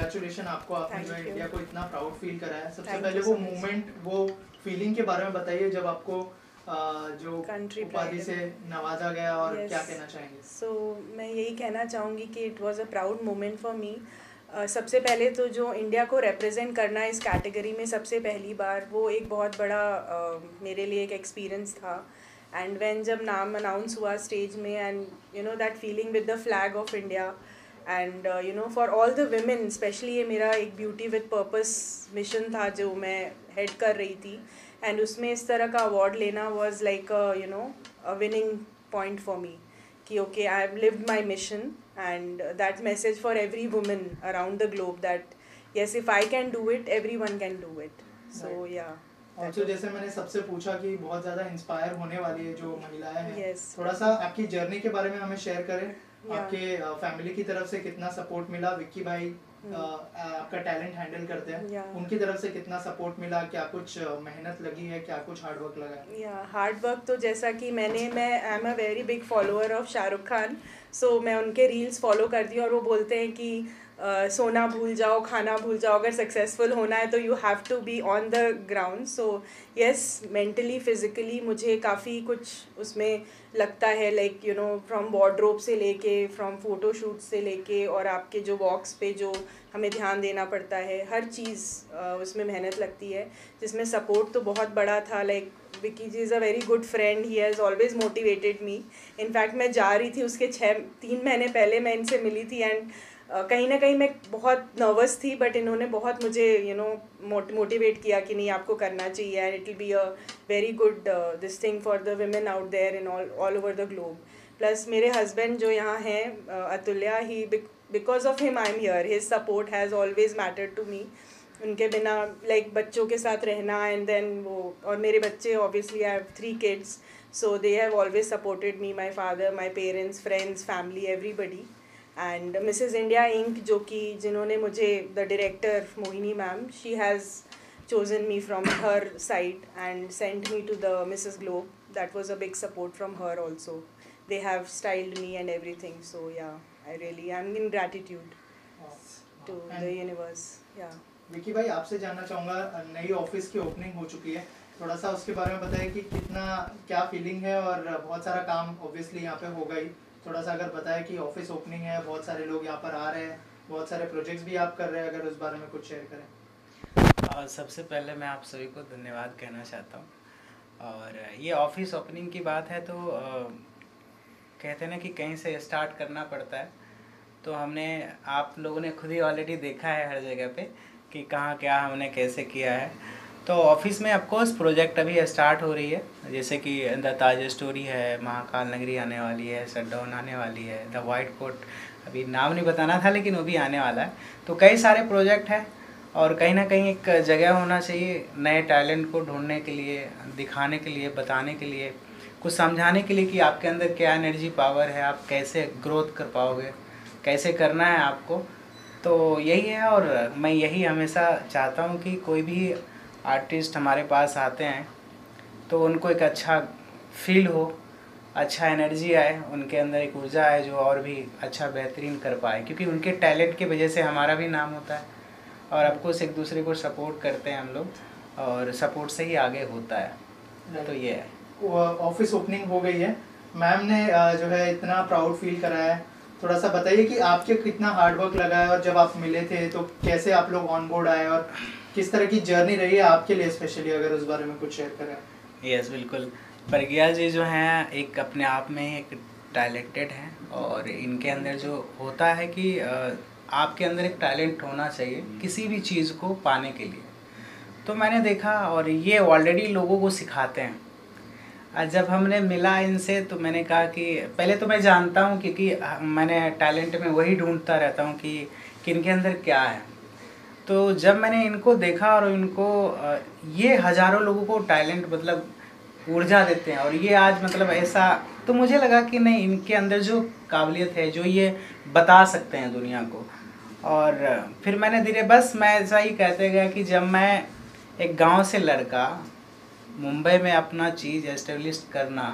Congratulation आपको, आपने जो है Thank you. इंडिया को इतना प्राउड फील कराया। सबसे Thank पहले you वो so much. मोमेंट, वो फीलिंग के बारे में बताइए जब आपको जो Country उपाधि pride. से नवाजा गया, और Yes. क्या कहना चाहेंगे? So मैं यही कहना चाहूँगी कि it was a proud moment for me. सबसे पहले तो जो इंडिया को रिप्रेजेंट करना इस कैटेगरी में सबसे पहली बार, वो एक बहुत बड़ा मेरे लिए एक एक्सपीरियंस था। एंड व्हेन जब नाम अनाउंस हुआ स्टेज में, and you know that feeling with the flag of India, and you know for all the women specially, ये मेरा एक ब्यूटी विद पर्पस मिशन था जो मैं हेड कर रही थी। एंड उसमें इस तरह का अवार्ड लेना was like you no a winning point for me, कि okay, I have lived my mission, and that message for every woman around the globe that yes, if I can do it, everyone can do it. So Right. yeah. Also जैसे मैंने सबसे पूछा कि बहुत ज़्यादा inspire होने वाली है जो महिलाएं हैं, Yes. थोड़ा सा आपकी जर्नी के बारे में हमें शेयर करें। Yeah. आपके फैमिली की तरफ से कितना सपोर्ट मिला? विक्की भाई आपका टैलेंट हैंडल करते हैं, Yeah. उनकी तरफ से कितना सपोर्ट मिला? क्या कुछ मेहनत लगी है, क्या कुछ हार्ड वर्क लगा है? या हार्ड वर्क तो जैसा कि मैं I am a very big follower of Shahrukh Khan, so मैं उनके रील्स फॉलो करती हूँ, और वो बोलते हैं कि सोना भूल जाओ, खाना भूल जाओ, अगर सक्सेसफुल होना है तो you have to be on the ground. So yes, mentally physically मुझे काफ़ी कुछ उसमें लगता है, like you know from wardrobe से लेके, फ्रॉम फोटोशूट से लेके, और आपके जो वॉक्स पे जो हमें ध्यान देना पड़ता है, हर चीज़ उसमें मेहनत लगती है, जिसमें सपोर्ट तो बहुत बड़ा था। Like Vicky ji is a very good friend, he has always motivated me. In fact मैं जा रही थी उसके 3 महीने पहले मैं इनसे मिली थी, एंड कहीं ना कहीं मैं बहुत नर्वस थी, बट इन्होंने बहुत मुझे यू नो मोटिवेट किया कि नहीं, आपको करना चाहिए, and it will be a very good this thing for the women out there in all over the globe. Plus मेरे हस्बैंड जो यहाँ हैं Atulya, he because of him I am here, his support has always mattered to me. उनके बिना like बच्चों के साथ रहना, एंड देन वो, और मेरे बच्चे obviously I have 3 kids, so they have always supported me, my father, my parents, friends, family, everybody. And Mrs India Inc, जो कि जिन्होंने मुझे, the director Mohini ma'am, she has chosen me from her side and sent me to the Mrs. Globe. That was a big support from her also. They have styled me and everything. So yeah, I really am in gratitude to the universe. Yeah. Vicky भाई, आपसे जानना चाहूँगा, नई office की opening हो चुकी है, थोड़ा सा उसके बारे में बताइए कि कितना, क्या फीलिंग है? और बहुत सारा काम ऑब्वियसली यहाँ पे होगा ही, थोड़ा सा अगर बताएं कि ऑफिस ओपनिंग है, बहुत सारे लोग यहाँ पर आ रहे हैं, बहुत सारे प्रोजेक्ट्स भी आप कर रहे हैं, अगर उस बारे में कुछ शेयर करें। सबसे पहले मैं आप सभी को धन्यवाद कहना चाहता हूँ। और ये ऑफिस ओपनिंग की बात है तो कहते हैं ना कि कहीं से स्टार्ट करना पड़ता है, तो हमने, आप लोगों ने खुद ही ऑलरेडी देखा है हर जगह पे कि कहाँ क्या हमने कैसे किया है। तो ऑफिस में ऑफकोर्स प्रोजेक्ट अभी स्टार्ट हो रही है, जैसे कि द ताज स्टोरी है, महाकाल नगरी आने वाली है, शटडाउन आने वाली है, द वाइट कोट, अभी नाम नहीं बताना था लेकिन वो भी आने वाला है। तो कई सारे प्रोजेक्ट हैं, और कहीं ना कहीं एक जगह होना चाहिए नए टैलेंट को ढूंढने के लिए, दिखाने के लिए, बताने के लिए, कुछ समझाने के लिए कि आपके अंदर क्या एनर्जी पावर है, आप कैसे ग्रोथ कर पाओगे, कैसे करना है आपको। तो यही है, और मैं यही हमेशा चाहता हूँ कि कोई भी आर्टिस्ट हमारे पास आते हैं तो उनको एक अच्छा फील हो, अच्छा एनर्जी आए, उनके अंदर एक ऊर्जा आए जो और भी अच्छा बेहतरीन कर पाए, क्योंकि उनके टैलेंट की वजह से हमारा भी नाम होता है, और ऑफकोर्स एक दूसरे को सपोर्ट करते हैं हम लोग, और सपोर्ट से ही आगे होता है। तो ये है। ऑफिस ओपनिंग हो गई है, मैम ने जो है इतना प्राउड फील कराया है, थोड़ा सा बताइए कि आपके कितना हार्ड वर्क लगा है, और जब आप मिले थे तो कैसे आप लोग ऑन बोर्ड आए, और किस तरह की जर्नी रही है आपके लिए स्पेशली, अगर उस बारे में कुछ शेयर करें। यस बिल्कुल, प्रज्ञा जी जो हैं एक अपने आप में एक टैलेंटेड हैं, और इनके अंदर जो होता है कि आपके अंदर एक टैलेंट होना चाहिए किसी भी चीज़ को पाने के लिए। तो मैंने देखा, और ये ऑलरेडी लोगों को सिखाते हैं। जब हमने मिला इनसे तो मैंने कहा कि पहले तो मैं जानता हूँ, क्योंकि मैंने टैलेंट में वही ढूंढता रहता हूँ कि इनके अंदर क्या है। तो जब मैंने इनको देखा, और इनको ये हज़ारों लोगों को टैलेंट मतलब ऊर्जा देते हैं, और ये आज मतलब ऐसा, तो मुझे लगा कि नहीं, इनके अंदर जो काबिलियत है, जो ये बता सकते हैं दुनिया को। और फिर मैंने धीरे, बस मैं ऐसा ही कहते गया कि जब मैं एक गांव से लड़का मुंबई में अपना चीज़ एस्टेब्लिश करना,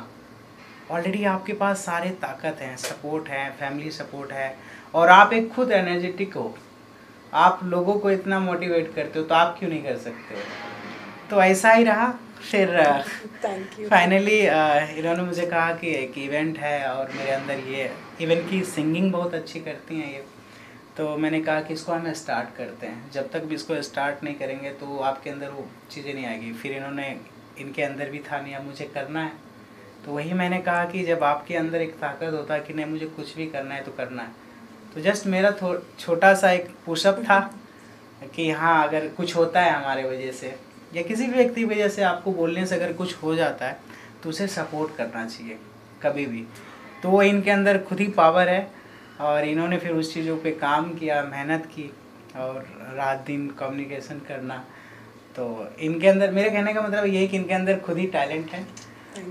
ऑलरेडी आपके पास सारे ताकत हैं, सपोर्ट है, फैमिली सपोर्ट है, और आप एक खुद एनर्जेटिक हो, आप लोगों को इतना मोटिवेट करते हो तो आप क्यों नहीं कर सकते हो। तो ऐसा ही रहा। फिर थैंक यू। फाइनली इन्होंने मुझे कहा कि एक इवेंट है और मेरे अंदर ये इवन की सिंगिंग बहुत अच्छी करती हैं ये, तो मैंने कहा कि इसको हम स्टार्ट करते हैं। जब तक भी इसको स्टार्ट नहीं करेंगे तो आपके अंदर वो चीज़ें नहीं आएगी। फिर इन्होंने, इनके अंदर भी था नहीं अब मुझे करना है, तो वही मैंने कहा कि जब आपके अंदर एक ताकत होता है कि नहीं मुझे कुछ भी करना है तो करना है, तो जस्ट मेरा छोटा सा एक पुशअप था कि हाँ अगर कुछ होता है हमारे वजह से या किसी भी व्यक्ति की वजह से, आपको बोलने से अगर कुछ हो जाता है तो उसे सपोर्ट करना चाहिए कभी भी। तो वो इनके अंदर खुद ही पावर है और इन्होंने फिर उस चीज़ों पे काम किया, मेहनत की और रात दिन कम्युनिकेशन करना। तो इनके अंदर, मेरे कहने का मतलब ये है कि इनके अंदर खुद ही टैलेंट है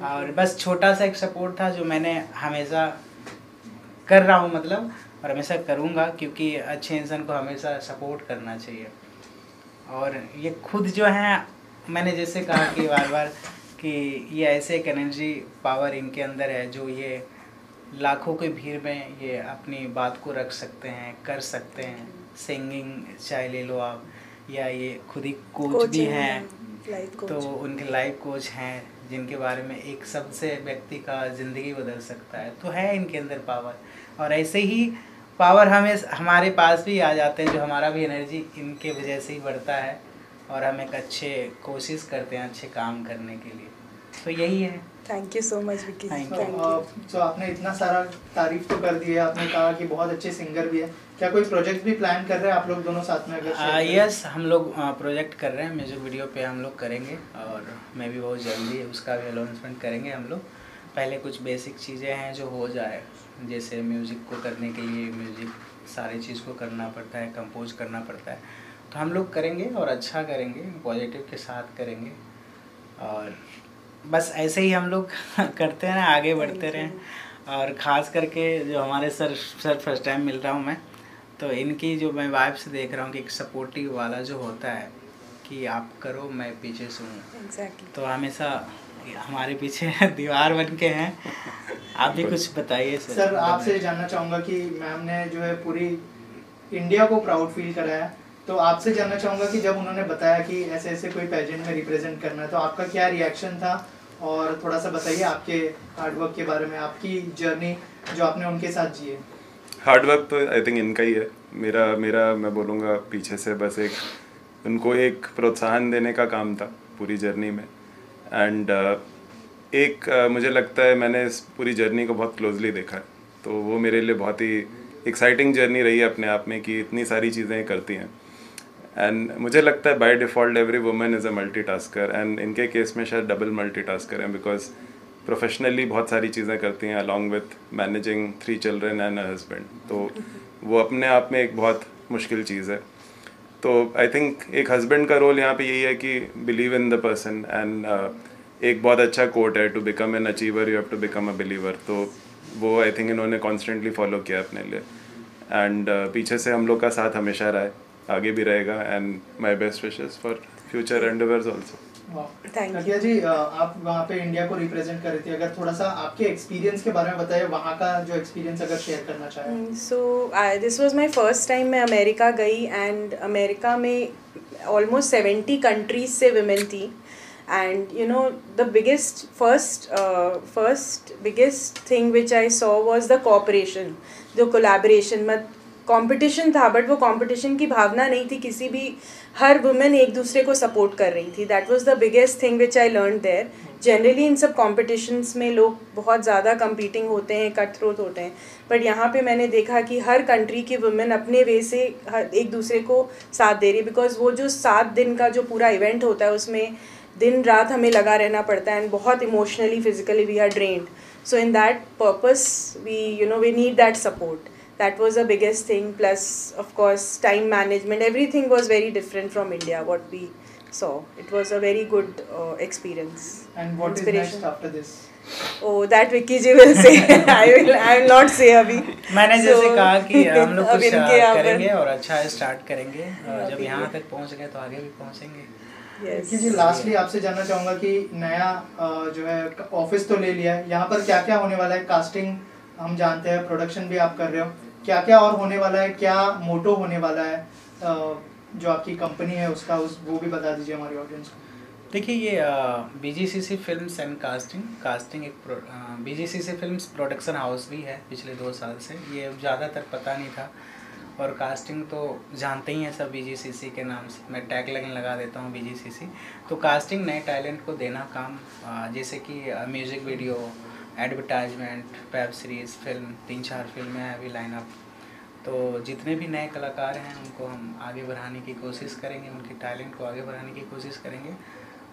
और बस छोटा सा एक सपोर्ट था जो मैंने हमेशा कर रहा हूँ मतलब, और हमेशा करूँगा, क्योंकि अच्छे इंसान को हमेशा सपोर्ट करना चाहिए। और ये खुद जो है, मैंने जैसे कहा कि बार बार कि ये ऐसे एक एनर्जी पावर इनके अंदर है जो ये लाखों की भीड़ में ये अपनी बात को रख सकते हैं, कर सकते हैं। सिंगिंग चाहे ले लो आप, या ये खुद ही कोच भी हैं, तो उनके लाइफ कोच हैं जिनके बारे में एक शब्द से व्यक्ति का ज़िंदगी बदल सकता है। तो है इनके अंदर पावर, और ऐसे ही पावर हमारे पास भी आ जाते हैं जो हमारा भी एनर्जी इनके वजह से ही बढ़ता है और हम एक अच्छे कोशिश करते हैं अच्छे काम करने के लिए। तो यही है। Thank you so much Vicky. तो आपने इतना सारा तारीफ तो कर दी है, आपने कहा कि बहुत अच्छे सिंगर भी है, क्या कोई प्रोजेक्ट भी प्लान कर रहे हैं आप लोग दोनों साथ में? अगर यस, हम लोग प्रोजेक्ट कर रहे हैं, म्यूजिक वीडियो पे हम लोग करेंगे और मैं भी बहुत जल्दी उसका भी अनाउंसमेंट करेंगे हम लोग। पहले कुछ बेसिक चीज़ें हैं जो हो जाए, जैसे म्यूज़िक को करने के लिए म्यूज़िक सारी चीज़ को करना पड़ता है, कंपोज करना पड़ता है, तो हम लोग करेंगे और अच्छा करेंगे, पॉजिटिव के साथ करेंगे। और बस ऐसे ही हम लोग करते हैं, आगे बढ़ते रहें। और ख़ास करके जो हमारे सर फर्स्ट टाइम मिल रहा हूँ मैं, तो इनकी जो मैं वाइब से देख रहा हूँ कि एक सपोर्टिव वाला जो होता है कि आप करो मैं पीछे सुनूँ। Exactly. तो हमेशा हमारे पीछे दीवार बन के हैं। आप भी कुछ बताइए सर। आपसे जानना चाहूँगा कि मैम ने जो है पूरी इंडिया को प्राउड फील कराया, तो आपसे जानना चाहूँगा कि जब उन्होंने बताया कि ऐसे ऐसे कोई पेजेंट में रिप्रेजेंट करना है, तो आपका क्या रिएक्शन था? और थोड़ा सा बताइए आपके हार्डवर्क के बारे में, आपकी जर्नी जो आपने उनके साथ जी है। हार्डवर्क तो आई थिंक इनका ही है, मेरा मैं बोलूँगा पीछे से बस एक उनको एक प्रोत्साहन देने का काम था पूरी जर्नी में। एंड मुझे लगता है मैंने इस पूरी जर्नी को बहुत क्लोजली देखा है, तो वो मेरे लिए बहुत ही एक्साइटिंग जर्नी रही है अपने आप में कि इतनी सारी चीज़ें करती हैं। एंड मुझे लगता है by default every woman is a multitasker, and इनके केस में शायद डबल मल्टीटास्कर हैं, बिकॉज प्रोफेशनली बहुत सारी चीज़ें करती हैं along with managing 3 children and a husband, तो वो अपने आप में एक बहुत मुश्किल चीज़ है। तो आई थिंक एक हस्बैंड का रोल यहाँ पे यही है कि believe in the person, and एक बहुत अच्छा कोट है, to become an achiever you have to become a believer, तो वो आई थिंक इन्होंने कॉन्स्टेंटली फॉलो किया अपने लिए। एंड पीछे से हम लोग का साथ हमेशा रहा है, आगे भी रहेगा, and my best wishes for future endeavours also. Nadiya ji, आप वहाँ पे इंडिया को रिप्रेजेंट कर रही थी, अगर थोड़ा सा आपके एक्सपीरियंस के बारे में बताइए, वहाँ का जो एक्सपीरियंस अगर शेयर करना चाहें। So this was my first time मैं अमेरिका गई, एंड अमेरिका में ऑलमोस्ट 70 कंट्रीज से विमेन थी। And you know, the first biggest thing which I saw was the cooperation, जो collaboration। मत competition था, but वो competition की भावना नहीं थी किसी भी, हर women एक दूसरे को support कर रही थी। That was the biggest thing which I learned there. Generally इन सब competitions में लोग बहुत ज़्यादा competing होते हैं, cutthroat होते हैं, but यहाँ पे मैंने देखा कि हर country की women अपने वे से एक दूसरे को साथ दे रही है, because वो जो 7 दिन का जो पूरा event होता है उसमें दिन रात हमें लगा रहना पड़ता है, एंड बहुत emotionally physically we are drained. So in that purpose we need that support. That was the biggest thing, plus of course time management, everything was very different from India what we saw. It was a very good experience. And what is next after this? Oh, that Vicky ji will say. I will not say अभी। मैंने जैसे कहा कि हम लोग कुछ करेंगे और अच्छा स्टार्ट करेंगे, जब यहाँ तक पहुँच गए तो आगे भी पहुँचेंगे। विक्की जी, लास्टली आपसे जानना चाहूँगा कि नया जो है ऑफिस तो ले लिया है, यहाँ पर क्या क्या होने वाला है? कास्टिंग हम जानते हैं, प्रोडक्शन भी आप कर रहे हो, क्या क्या और होने वाला है, क्या मोटो होने वाला है, जो आपकी कंपनी है उसका वो भी बता दीजिए हमारी ऑडियंस को। देखिए ये BGCC फिल्म्स एंड कास्टिंग एक BGCC फिल्म्स प्रोडक्शन हाउस भी है पिछले 2 साल से, ये ज़्यादातर पता नहीं था। और कास्टिंग तो जानते ही हैं सब BGCC के नाम से, मैं टैग लाइन लगा देता हूँ BGCC। तो कास्टिंग नए टैलेंट को देना काम, जैसे कि music video, advertisement, web series, film, 3-4 फिल्में हैं अभी लाइनअप। तो जितने भी नए कलाकार हैं उनको हम आगे बढ़ाने की कोशिश करेंगे, उनके टैलेंट को आगे बढ़ाने की कोशिश करेंगे।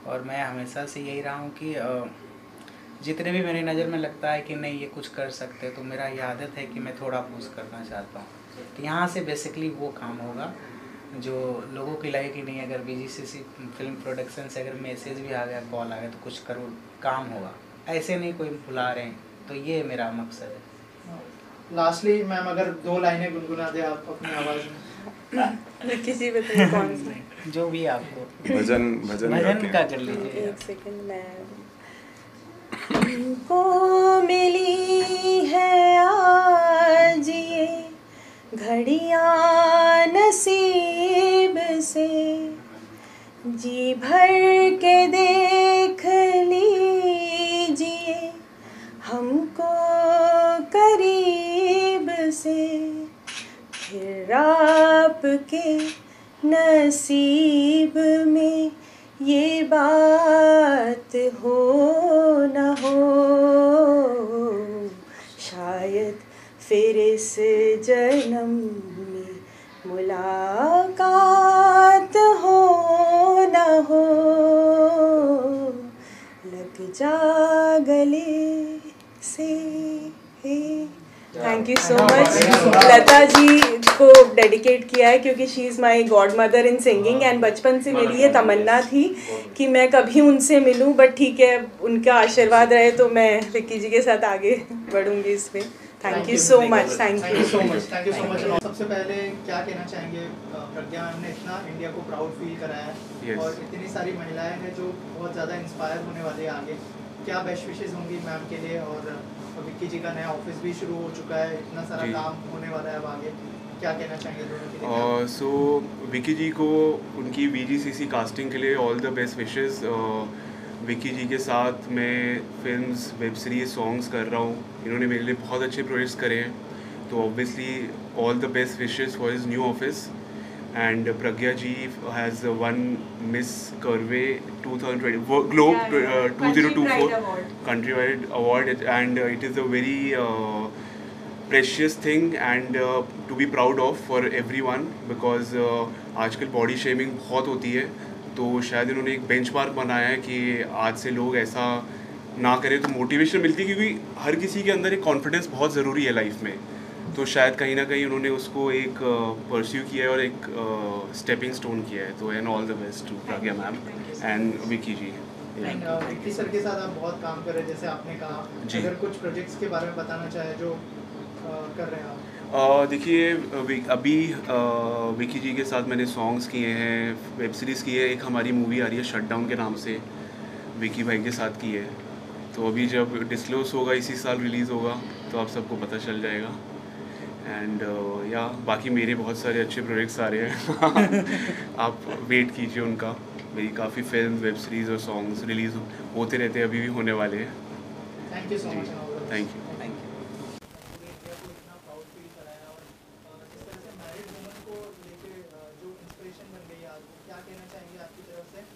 और मैं हमेशा से यही रहा हूँ कि जितने भी मेरी नज़र में लगता है कि नहीं ये कुछ कर सकते, तो मेरा ये आदत है कि मैं थोड़ा पुश करना चाहता हूँ। तो यहाँ से बेसिकली वो काम होगा जो लोगों की लगे कि नहीं, अगर BGCC फिल्म प्रोडक्शन से अगर मैसेज भी आ गया, कॉल आ गया, तो कुछ करो, काम होगा, ऐसे नहीं कोई बुला रहे हैं। तो ये मेरा मकसद है। लास्टली मैम अगर 2 लाइनें गुनगुना दे आप अपनी आवाज़ में। किसी भी तरह कौन सा जो भी आपको भजन का कर लीजिए। एक सेकंड मैं को मिली है आज ये घड़ियां नसीब से, जी भर के देख लीजिए हमको करीब से, फिर आपके नसीब में ये बात हो न हो, शायद फिर इस जन्म में मुलाकात हो न हो, लग जा गले से। Thank you so much. Lata ji को डेडिकेट किया है क्योंकि she is my god mother in singing, and बचपन से मेरी ये तमन्ना थी कि मैं कभी उनसे मिलूं, बट ठीक है, उनका आशीर्वाद रहे तो मैं विक्की जी के साथ आगे बढ़ूंगी इसमें। Thank you so much. Thank you so much. सबसे पहले क्या कहना चाहेंगे, प्रज्ञा मैम ने इतना इंडिया को प्राउड फील कराया है और इतनी सारी महिलाएं हैं जो बहुत ज़्यादा इंस्पायर होने वाली है आगे, क्या बेस्ट विशेज़ होंगी मैम के लिए? और विक्की जी का नया ऑफिस भी शुरू हो चुका है, इतना सारा काम होने वाला है अब आगे, क्या कहना चाहेंगे दोनों के लिए? सो विक्की जी को उनकी BGCC कास्टिंग के लिए all the best wishes. Vicky ji के साथ मैं फिल्म्स, वेब सीरीज, सॉन्ग्स कर रहा हूँ, इन्होंने मेरे लिए बहुत अच्छे प्रोजेक्ट्स करे हैं, तो obviously all the best wishes for his new office. And Pragya ji has won Miss Curve 2020 Globe 2024 countrywide award, and it is a very precious thing and to be proud of for everyone, because आजकल body shaming बहुत होती है, तो शायद इन्होंने एक benchmark बनाया है कि आज से लोग ऐसा ना करें, तो मोटिवेशन मिलती है, क्योंकि हर किसी के अंदर एक कॉन्फिडेंस बहुत ज़रूरी है लाइफ में, तो शायद कहीं ना कहीं उन्होंने उसको एक परस्यू किया है और एक स्टेपिंग स्टोन किया है। तो and all the best to Pragya ma'am and Vicky ji. Vicky sir के साथ आप बहुत काम कर रहे हैं, जैसे आपने कहा, अगर कुछ प्रोजेक्ट्स के बारे में बताना चाहे जो कर रहे हैं आप। देखिए अभी विक्की जी के साथ मैंने सॉन्ग्स किए हैं, वेब सीरीज़ की है, एक हमारी मूवी आ रही है शटडाउन के नाम से, विक्की भाई के साथ की है, तो अभी जब डिस्क्लोज होगा इसी साल रिलीज़ होगा तो आप सबको पता चल जाएगा। एंड या बाकी मेरे बहुत सारे अच्छे प्रोजेक्ट्स आ रहे हैं आप वेट कीजिए उनका, मेरी काफ़ी फिल्म, वेब सीरीज़ और सॉन्ग्स रिलीज़ होते रहते हैं, अभी भी होने वाले हैं। Thank you so much. Thank you.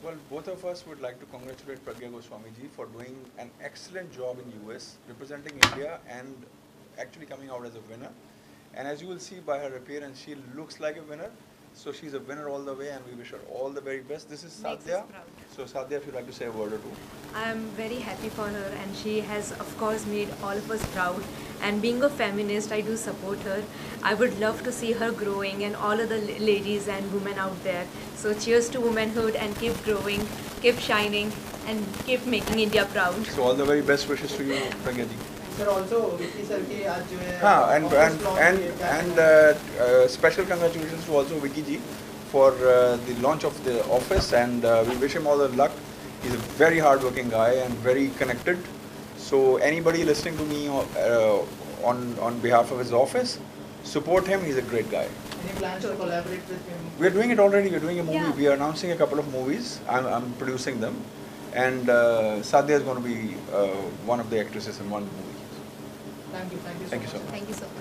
Well, both of us would like to congratulate Pragya Goswami ji for doing an excellent job in US, representing India and actually coming out as a winner. And as you will see by her appearance, she looks like a winner. So she's a winner all the way, and we wish her all the very best. This is Sadhya. So Sadhya, if you'd like to say a word or two. I am very happy for her, and she has of course made all of us proud. And being a feminist, I do support her. I would love to see her growing, and all other ladies and women out there. So cheers to womanhood, and keep growing, keep shining, and keep making India proud. So all the very best wishes to you, Pragya ji. Sir, also Vicky sir की आज जो है special congratulations to also Vicky ji for the launch of the office, and we wish him all the luck. He's a very hard-working guy and very connected. So anybody listening to me on behalf of his office, support him. He's a great guy. Any plans to collaborate with him? We are doing it already. We are doing a movie. Yeah. We are announcing a couple of movies. I'm producing them, and Sadhya is going to be one of the actresses in one movie. Thank you. Thank you so Thank you much. so much. Thank you so much.